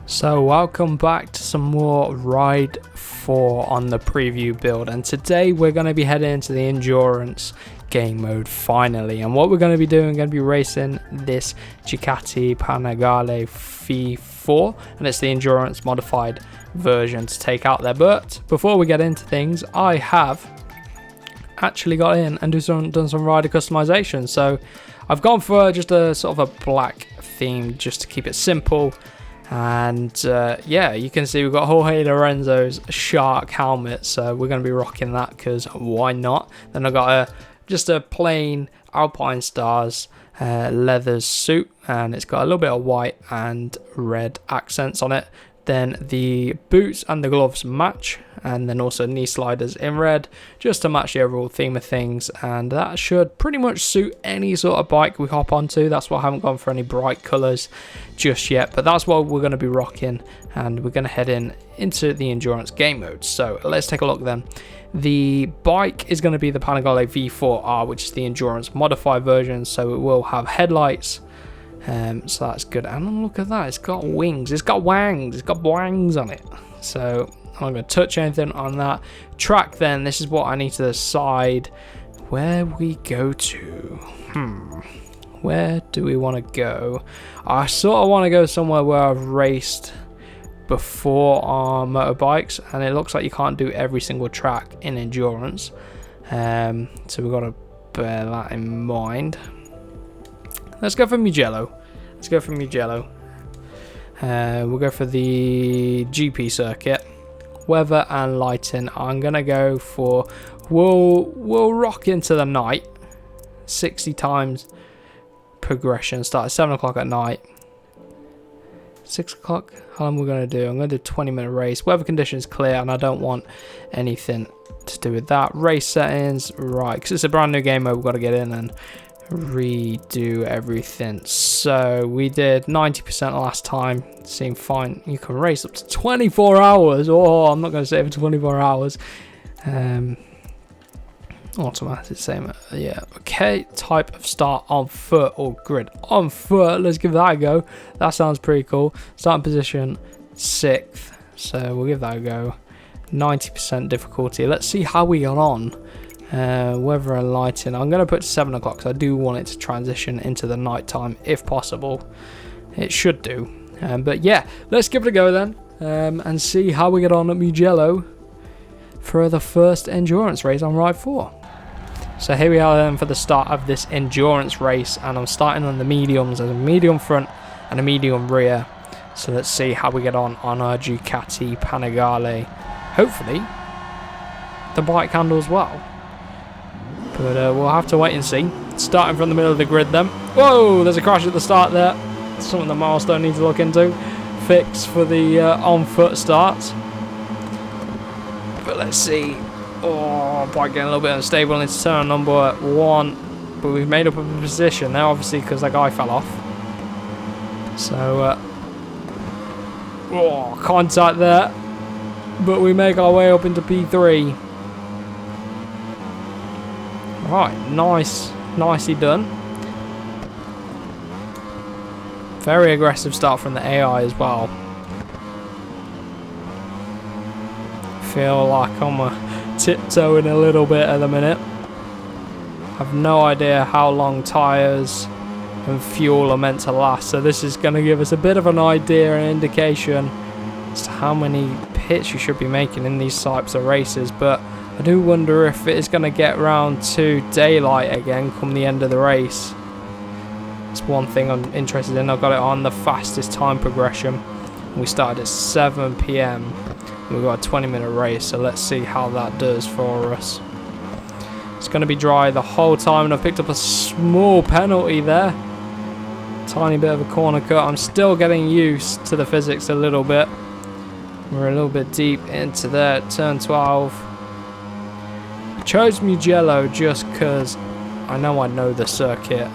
So welcome back to some more Ride 4 on the preview build, and today we're going to be heading into the endurance game mode finally. And what we're going to be doing, we're going to be racing this Ducati Panigale V4, and it's the endurance modified version to take out there. But before we get into things, I have actually got in and done some rider customization. So I've gone for just a sort of a black theme just to keep it simple. And yeah, you can see we've got Jorge Lorenzo's shark helmet, so we're going to be rocking that because why not. Then I've got just a plain Alpine Stars leather suit, and it's got a little bit of white and red accents on it. Then the boots and the gloves match, and then also knee sliders in red just to match the overall theme of things, and that should pretty much suit any sort of bike we hop onto. That's why I haven't gone for any bright colours just yet, but that's what we're going to be rocking, and we're going to head into the endurance game mode. So let's take a look then. The bike is going to be the Panigale V4R, which is the endurance modified version, so it will have headlights. So that's good, and look at that, it's got wings, it's got wangs, it's got boangs on it. So I'm not going to touch anything on that. Track then, this is what I need to decide where we go to. Where do we want to go? I sort of want to go somewhere where I've raced before on motorbikes, and it looks like you can't do every single track in endurance. So we've got to bear that in mind. Let's go for Mugello. We'll go for the GP circuit. Weather and lighting, I'm gonna go for. We'll rock into the night. 60 times progression. Start at 7 o'clock at night. 6 o'clock. How long we're gonna do? I'm gonna do a 20-minute race. Weather conditions clear, and I don't want anything to do with that. Race settings, right? Because it's a brand new game mode, we've got to get in and redo everything. So we did 90% last time, seemed fine. You can race up to 24 hours. Oh, I'm not going to say for 24 hours. Automatic, same. Yeah, okay. Type of start on foot or grid. On foot, let's give that a go. That sounds pretty cool. Starting position 6th, so we'll give that a go. 90% difficulty. Let's see how we got on. Weather and lighting, I'm going to put 7 o'clock because I do want it to transition into the night time if possible. It should do. But yeah, let's give it a go then, and see how we get on at Mugello for the first endurance race on Ride 4. So here we are then for the start of this endurance race, and I'm starting on the mediums. There's a medium front and a medium rear. So let's see how we get on our Ducati Panigale. Hopefully the bike handles well. But we'll have to wait and see. Starting from the middle of the grid then. Whoa, there's a crash at the start there. Something the milestone needs to look into. Fix for the on-foot start. But let's see. Oh, bike getting a little bit unstable. It's turn on number 1. But we've made up a position now, obviously, because that guy fell off. So, contact there. But we make our way up into P3. Right, nicely done. Very aggressive start from the AI as well. Feel like I'm tiptoeing a little bit at the minute. I've no idea how long tyres and fuel are meant to last, so this is going to give us a bit of an idea and indication as to how many pits you should be making in these types of races. But I do wonder if it is going to get round to daylight again come the end of the race. It's one thing I'm interested in. I've got it on the fastest time progression. We started at 7 PM. We've got a 20-minute race, so let's see how that does for us. It's going to be dry the whole time, and I've picked up a small penalty there. Tiny bit of a corner cut. I'm still getting used to the physics a little bit. We're a little bit deep into there, turn 12. I chose Mugello just because I know the circuit,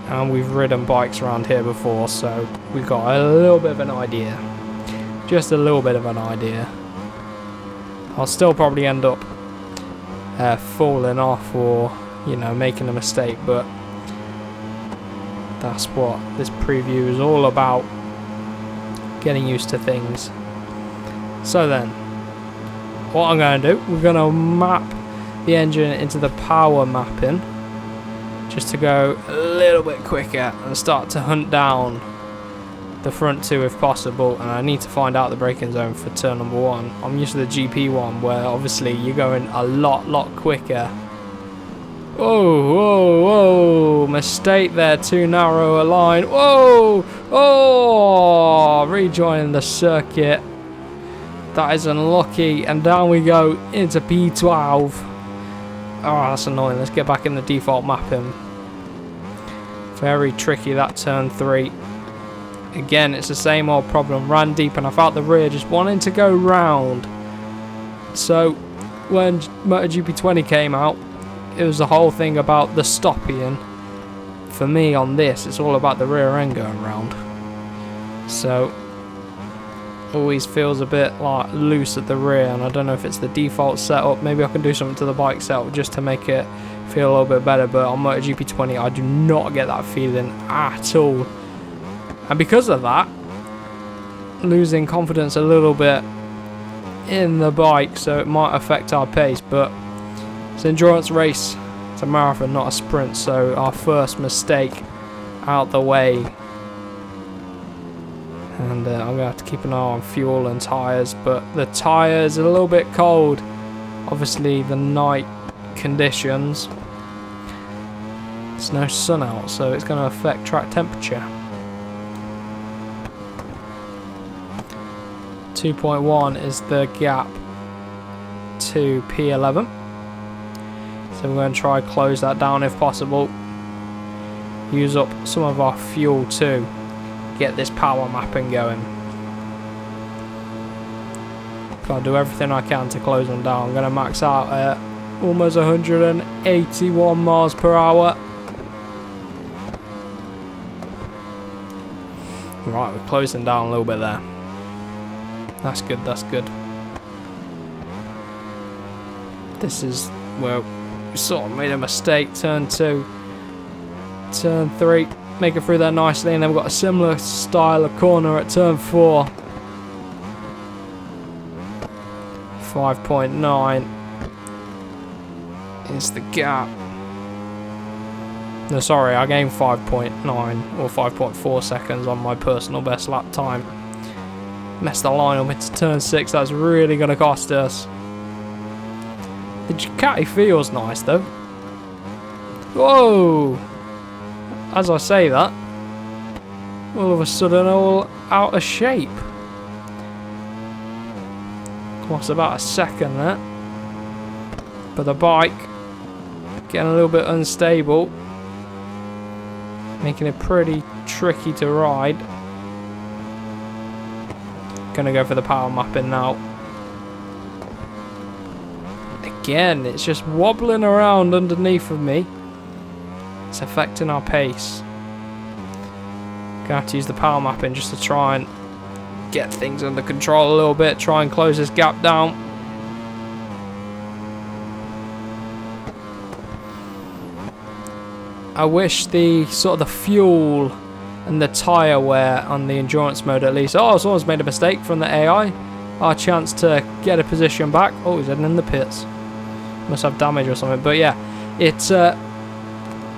and we've ridden bikes around here before, so we've got a little bit of an idea. Just a little bit of an idea. I'll still probably end up falling off or, making a mistake, but that's what this preview is all about. getting used to things. So then, what I'm going to do, we're going to map the engine into the power mapping, just to go a little bit quicker and start to hunt down the front two if possible. And I need to find out the braking zone for turn number 1. I'm used to the GP one, where obviously you're going a lot quicker. Whoa, mistake there, too narrow a line. Whoa, oh, rejoining the circuit. That is unlucky, and down we go into P12. Oh, that's annoying. Let's get back in the default mapping. Very tricky, that turn 3. Again, it's the same old problem. Ran deep and I felt the rear just wanting to go round. So when MotoGP 20 came out, it was the whole thing about the stopping. For me on this, it's all about the rear end going round. So always feels a bit like loose at the rear, and I don't know if it's the default setup. Maybe I can do something to the bike setup just to make it feel a little bit better, but on MotoGP 20 I do not get that feeling at all, and because of that, losing confidence a little bit in the bike, so it might affect our pace. But it's an endurance race, it's a marathon, not a sprint, so our first mistake out the way. And I'm going to have to keep an eye on fuel and tyres, but the tyres are a little bit cold. Obviously the night conditions. There's no sun out, so it's going to affect track temperature. 2.1 is the gap to P11. So we're going to try close that down if possible. Use up some of our fuel too. Get this power mapping going. Gotta do everything I can to close them down. I'm gonna max out at almost 181 miles per hour. Right, we're closing down a little bit there. That's good, that's good. This is where we sort of made a mistake. Turn 2, turn 3. Make it through there nicely, and then we've got a similar style of corner at turn 4. 5.9 is the gap. No, sorry, I gained 5.9 or 5.4 seconds on my personal best lap time. Messed the line up into turn 6. That's really going to cost us. The Ducati feels nice though. Whoa! As I say that, all of a sudden all out of shape. Lost about a second there. But the bike getting a little bit unstable, making it pretty tricky to ride. Gonna go for the power mapping now. Again, it's just wobbling around underneath of me. It's affecting our pace. Gonna have to use the power mapping just to try and get things under control a little bit, try and close this gap down. I wish the sort of the fuel and the tyre wear on the endurance mode at least. Oh, someone's made a mistake from the AI. Our chance to get a position back. Oh, he's heading in the pits. Must have damage or something. But yeah, it's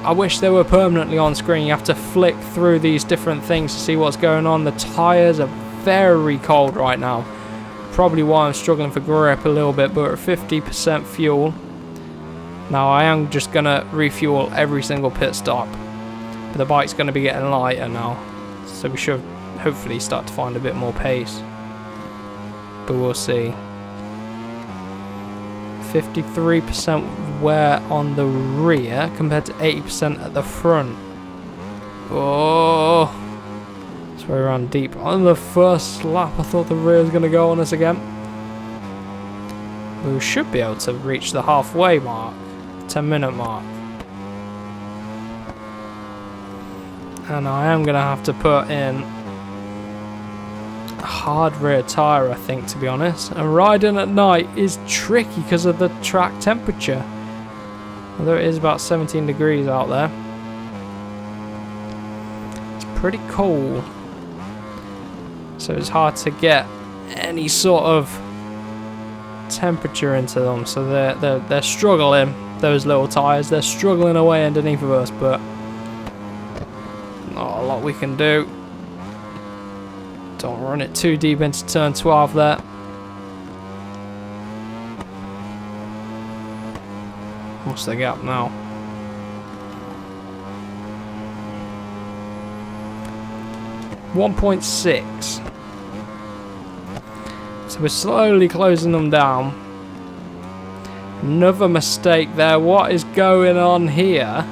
I wish they were permanently on screen. You have to flick through these different things to see what's going on. The tyres are very cold right now. Probably why I'm struggling for grip a little bit, but we're at 50% fuel. Now I am just going to refuel every single pit stop. But the bike's going to be getting lighter now. So we should hopefully start to find a bit more pace. But we'll see. 53% wear on the rear compared to 80% at the front. Oh, that's where we ran deep. On the first lap, I thought the rear was going to go on us again. We should be able to reach the halfway mark, 10-minute mark. And I am going to have to put in a hard rear tyre, I think, to be honest. And riding at night is tricky because of the track temperature. Although it is about 17 degrees out there. It's pretty cold. so it's hard to get any sort of temperature into them. So they're struggling. Those little tires, they're struggling away underneath of us, but not a lot we can do. Don't run it too deep into turn 12 there. What's the gap now? .6. So we're slowly closing them down. Another mistake there. What is going on here?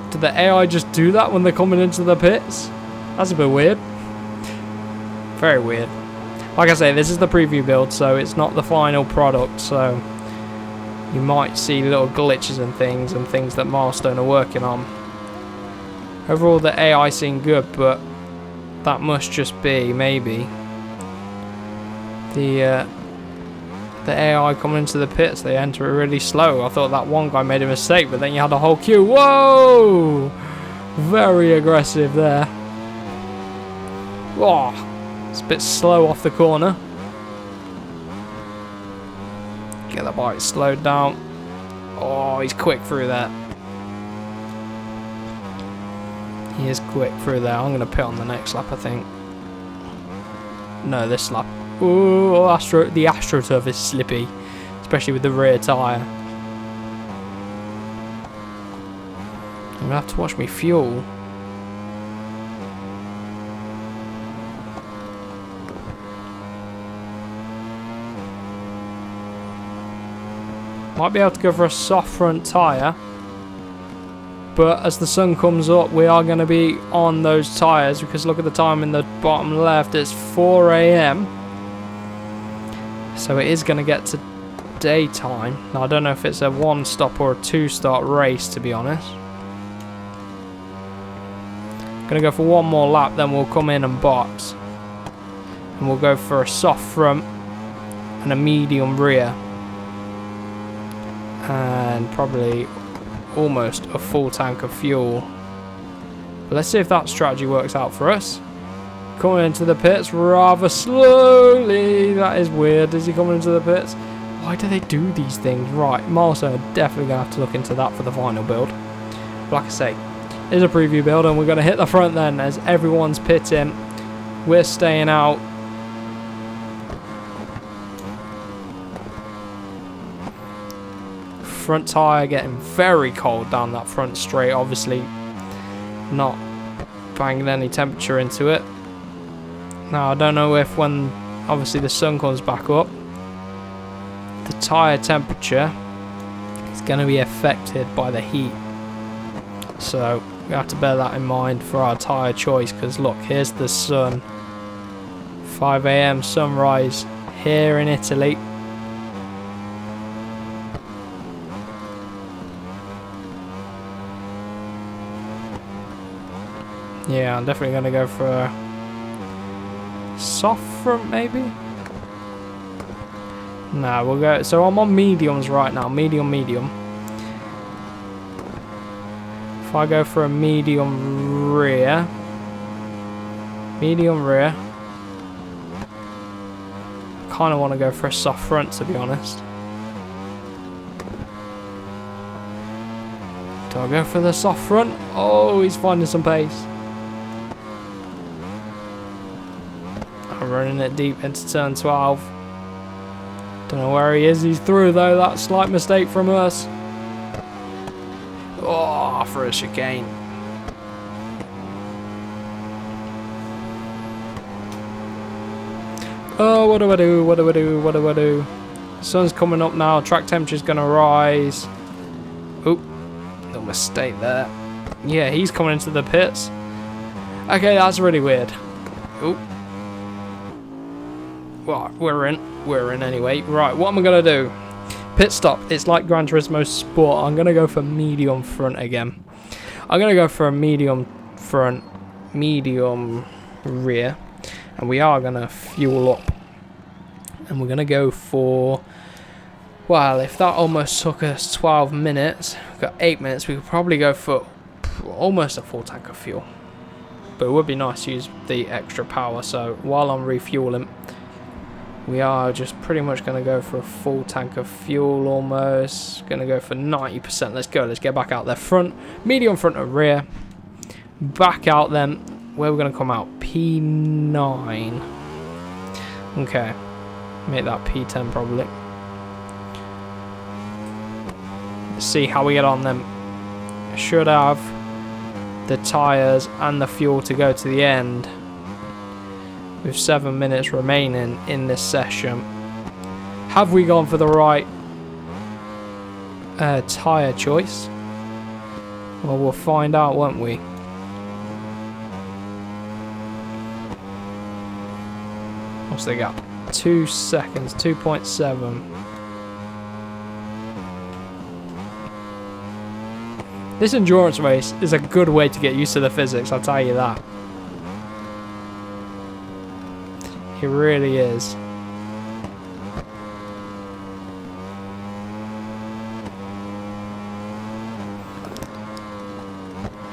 Did the AI just do that when they're coming into the pits? That's a bit weird. Very weird. Like I say, this is the preview build, so it's not the final product, so you might see little glitches and things that Milestone are working on. Overall, the AI seemed good, but that must just be, maybe, the AI coming into the pits. They enter it really slow. I thought that one guy made a mistake, but then you had a whole queue. Whoa! Very aggressive there. Oh, it's a bit slow off the corner. Get the bike slowed down. Oh, he's quick through that. He is quick through there. I'm going to pit on the next lap, I think. No, this lap. Ooh, the AstroTurf is slippy, especially with the rear tyre. I'm going to have to watch me fuel. Might be able to go for a soft front tyre, but as the sun comes up we are going to be on those tyres, because look at the time in the bottom left, it's 4 AM, so it is going to get to daytime. Now I don't know if it's a 1-stop or a 2-stop race, to be honest. Going to go for one more lap, then we'll come in and box, and we'll go for a soft front and a medium rear, and probably almost a full tank of fuel. But let's see if that strategy works out for us. Coming into the pits rather slowly. That is weird. Is he coming into the pits? Why do they do these things? Right, Milestone are definitely going to have to look into that for the final build. But like I say, it's a preview build, and we're going to hit the front then as everyone's pitting. We're staying out. Front tyre getting very cold down that front straight, obviously not banging any temperature into it. Now I don't know if when obviously the sun comes back up, the tyre temperature is going to be affected by the heat, so we have to bear that in mind for our tyre choice. Because look, here's the sun, 5 AM sunrise here in Italy. Yeah, I'm definitely going to go for a soft front, maybe? No, we'll go... So I'm on mediums right now. Medium. If I go for a medium rear... kind of want to go for a soft front, to be honest. Do I go for the soft front? Oh, he's finding some pace. I'm running it deep into turn 12. Don't know where he is. He's through though. That slight mistake from us. Oh, for a chicane. Oh, what do I do? Sun's coming up now. Track temperature's going to rise. Oop. No mistake there. Yeah, he's coming into the pits. Okay, that's really weird. Oop. Well, we're in anyway. Right, what am I going to do? Pit stop. It's like Gran Turismo Sport. I'm going to go for medium front again. I'm going to go for a medium front, medium rear. And we are going to fuel up. And we're going to go for... Well, if that almost took us 12 minutes, we've got 8 minutes, we could probably go for almost a full tank of fuel. but it would be nice to use the extra power. So while I'm refueling, we are just pretty much going to go for a full tank of fuel almost. Going to go for 90%. Let's go. Let's get back out there. Front, medium, front and rear. Back out then. Where we're going to come out? P9. Okay. Make that P10 probably. Let's see how we get on then. Should have the tyres and the fuel to go to the end. With 7 minutes remaining in this session. Have we gone for the right tyre choice? Well, we'll find out, won't we? What's the gap? 2 seconds, 2.7. This endurance race is a good way to get used to the physics, I'll tell you that. It really is.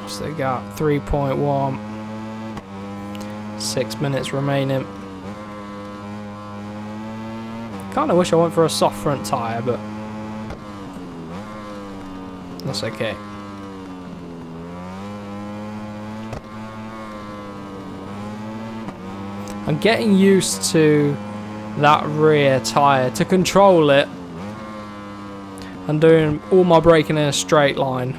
What's the gap? 3.1. 6 minutes remaining. Kinda wish I went for a soft front tyre, but that's okay. I'm getting used to that rear tyre to control it and doing all my braking in a straight line.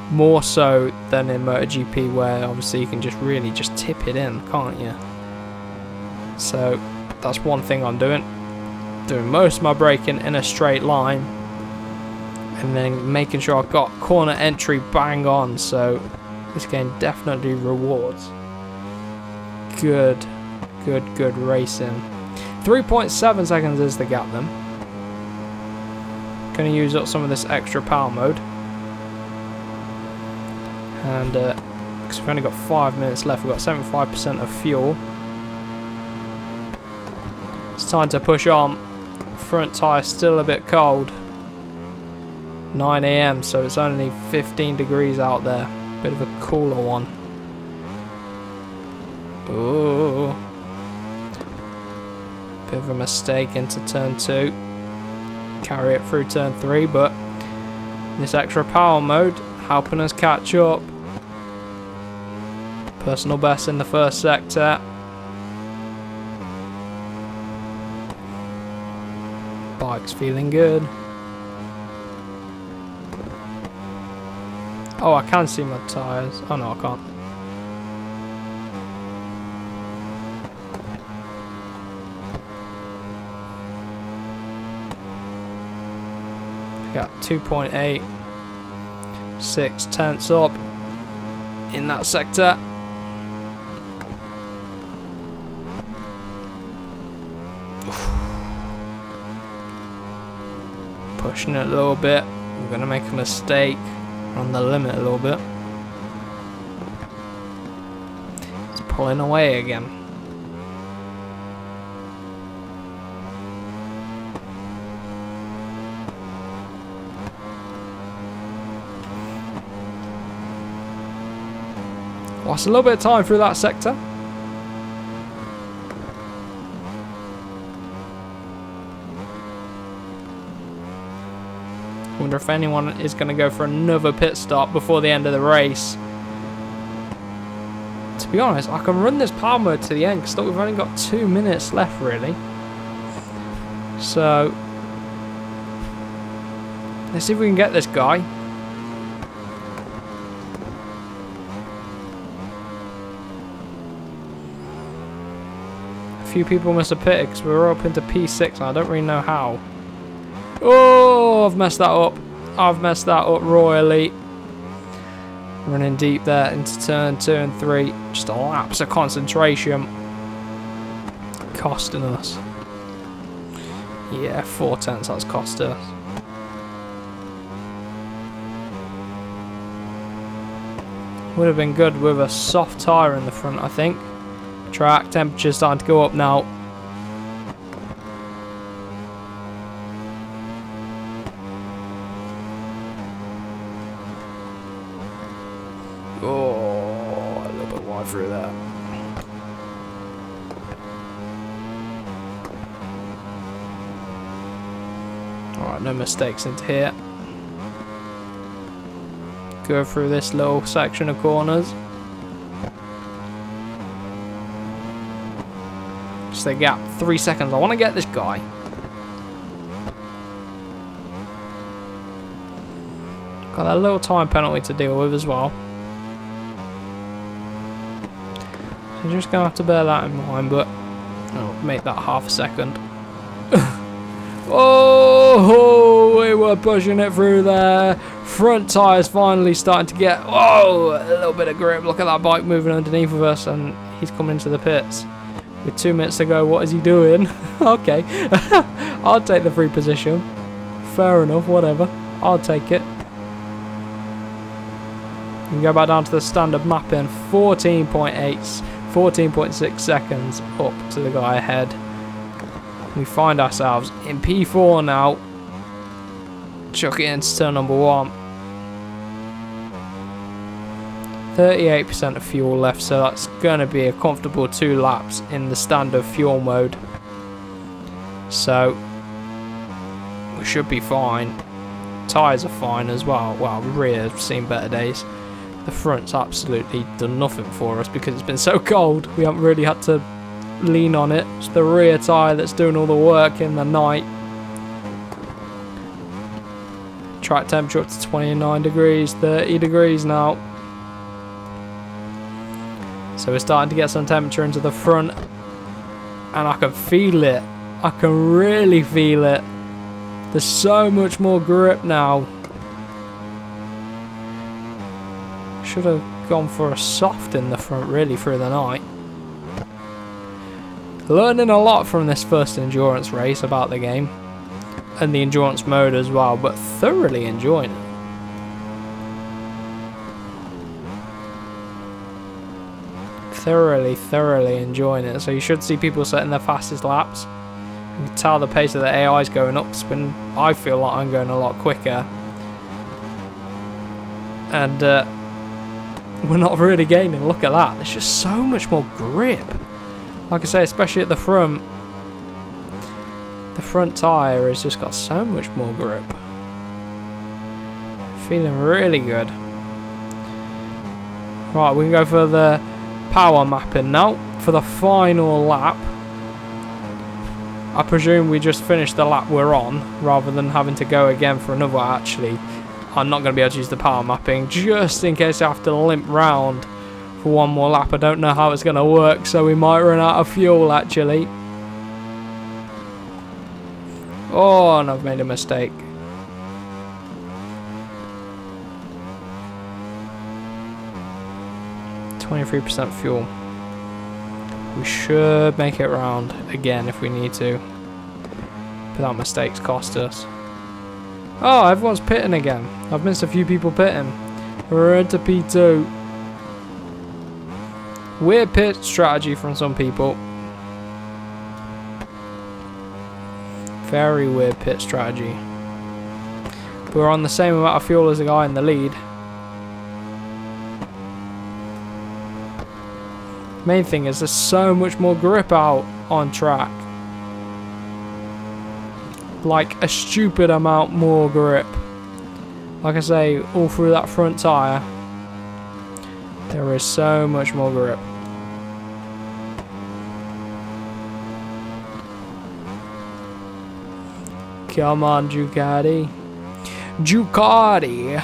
More so than in MotoGP, where obviously you can just really just tip it in, can't you? So that's one thing I'm doing. Doing most of my braking in a straight line and then making sure I've got corner entry bang on, so this game definitely rewards good racing. 3.7 seconds is the gap then. Gonna use up some of this extra power mode, and because we've only got 5 minutes left, we've got 75% of fuel. It's time to push on. Front tyre still a bit cold. 9 AM, so it's only 15 degrees out there. Bit of a cooler one. Ooh. Bit of a mistake into turn 2. Carry it through turn 3, but this extra power mode helping us catch up. Personal best in the first sector. Bike's feeling good. Oh, I can see my tyres. Oh no, I can't. Got 2.8, 6 tenths up in that sector. Pushing it a little bit. We're going to make a mistake on the limit a little bit. It's pulling away again. Lost a little bit of time through that sector. Wonder if anyone is going to go for another pit stop before the end of the race. To be honest, I can run this power mode to the end because we've only got 2 minutes left really. So let's see if we can get this guy. A few people must have pitted because we were up into P6 and I don't really know how. Oh, I've messed that up. I've messed that up royally. Running deep there into turn 2 and 3. Just a lapse of concentration. Costing us. Yeah, 4 tenths that's cost us. Would have been good with a soft tyre in the front, I think. Track temperature's starting to go up now. Right, no mistakes into here. Go through this little section of corners. Just a gap, 3 seconds. I want to get this guy. Got that little time penalty to deal with as well. So you're just going to have to bear that in mind, but I'll make that half a second. Oh, we were pushing it through there. Front tyre's finally starting to get, a little bit of grip. Look at that bike moving underneath of us, and he's coming into the pits. With 2 minutes to go, what is he doing? Okay, I'll take the free position. Fair enough, whatever. I'll take it. You can go back down to the standard mapping. 14.6 seconds up to the guy ahead. We find ourselves in P4 now. Chuck it into turn number 1. 38% of fuel left, so that's going to be a comfortable 2 laps in the standard fuel mode. So we should be fine. Tyres are fine as well. Well, rear have seen better days. The front's absolutely done nothing for us because it's been so cold. We haven't really had to lean on it. It's the rear tyre that's doing all the work in the night. Track temperature up to 29 degrees, 30 degrees now. So we're starting to get some temperature into the front, and I can feel it. I can really feel it. There's so much more grip now. Should have gone for a soft in the front really through the night. Learning a lot from this first endurance race about the game and the endurance mode as well, but thoroughly enjoying it. Thoroughly enjoying it. So you should see people setting their fastest laps. You can tell the pace of the AI is going up when I feel like I'm going a lot quicker. And we're not really gaining. Look at that. There's just so much more grip. Like I say, especially at the front. The front tyre has just got so much more grip. Feeling really good. Right, we can go for the power mapping now for the final lap. I presume we just finished the lap we're on rather than having to go again for another. Actually, I'm not going to be able to use the power mapping just in case I have to limp round for one more lap. I don't know how it's going to work, so we might run out of fuel actually. Oh, and I've made a mistake. %, fuel. We should make it round again if we need to. But that mistake's cost us. Oh, everyone's pitting again. I've missed a few people pitting. We're into P2. Weird pit strategy from some people. Very weird pit strategy. But we're on the same amount of fuel as the guy in the lead. Main thing is there's so much more grip out on track. Like a stupid amount more grip. Like I say, all through that front tyre, there is so much more grip. Come on, Ducati. Ducati.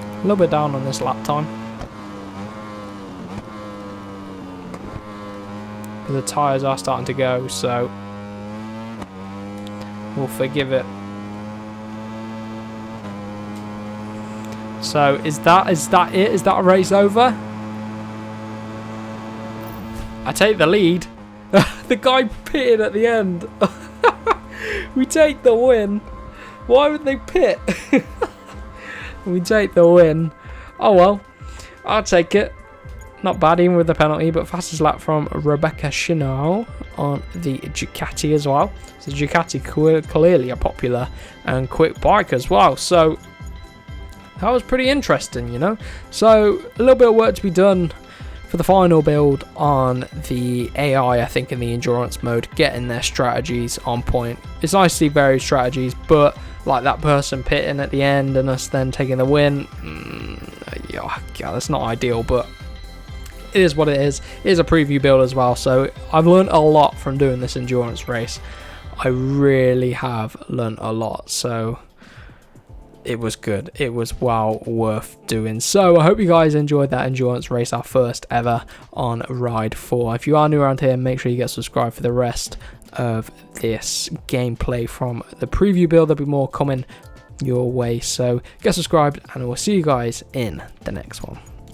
A little bit down on this lap time. But the tyres are starting to go, so we'll forgive it. So is that it? Is that a race over? I take the lead. The guy pitted at the end. We take the win. Why would they pit? We take the win. Oh well, I'll take it. Not bad even with the penalty, but fastest lap from Rebecca Chinot on the Ducati as well. So Ducati clearly a popular and quick bike as well. So that was pretty interesting, you know. So a little bit of work to be done for the final build on the AI, I think, in the endurance mode, getting their strategies on point. It's nice to see varied strategies, but like that person pitting at the end and us then taking the win, yeah, that's not ideal, but it is what it is. It is a preview build as well, so I've learned a lot from doing this endurance race. I really have learned a lot, so it was good. It was well worth doing. So I hope you guys enjoyed that endurance race, our first ever on Ride 4. If you are new around here, make sure you get subscribed for the rest of this gameplay from the preview build. There'll be more coming your way, so get subscribed and we'll see you guys in the next one.